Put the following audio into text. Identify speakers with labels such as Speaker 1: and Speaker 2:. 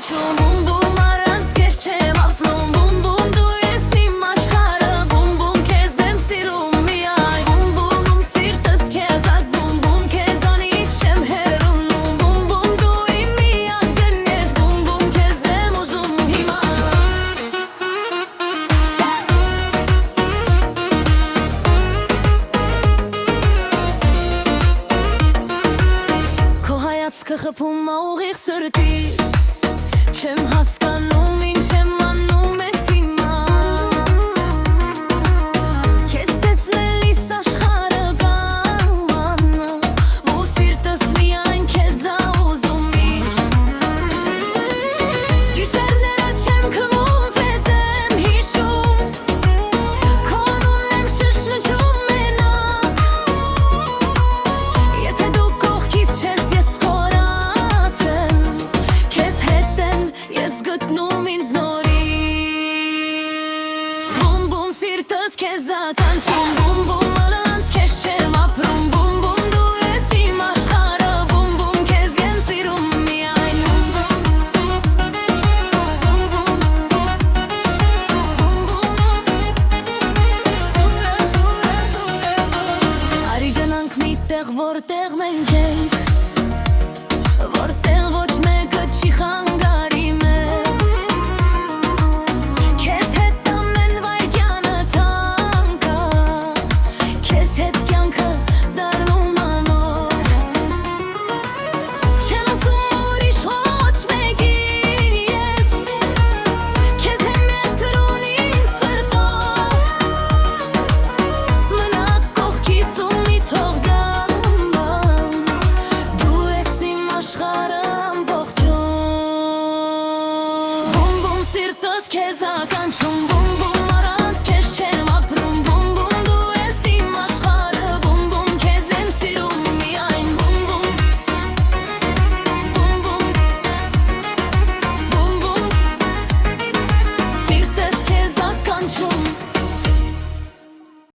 Speaker 1: կանչում Բում բում առանց քեզ չեմ ապրում Բում բում դու ես իմ աշխարհը Բում բում քեզ եմ սիրում միայն Բում բում սիրտս քեզ ազդում Բում քեզանից չեմ հեռանում Բում բում դու իմ միակն ես Բում բում քեզ եմ ուզում հիմա Քո հայացքը խփում ա ուղիղ սրտիս Չեմ հասկանում ինչ եմ անում ես հիմա Քեզ տեսնելիս աշխարհը գարմանը Ու սիրտս միայն քեզ ա ուզում միշտ Գիշերները չեմ քնում քեզ եմ հիշում Քոնուն եմ շշնջում մենակ Եթե դու կողքիս չես ես կորած եմ Քեզ հետ եմ ես գտնում ինձ նորից Բում բում սիրտս քեզ ա կանչում Բում բում առանց քեզ չեմ ապրում Բում բում դու ես իմ աշխարհը Բում բում քեզ եմ սիրում միայն Արի գնանք մի տեղ որտեղ մենք ենք Որտեղ ոչ մեկը չի խանգարի մեզ Քեզ հետ ամեն վայրկյանը թանկ ա Քեզ հետ կյանքը դառնում անոր Չեմ ասում ուրիշ ոչ մեկին ես Քեզ եմ ընտրում իմ սրտով Մնա կողքիս ու մի թող գամ Դու ես իմ աշխարհը ամբողջում Բում բում սիրտս քեզ ա կանչում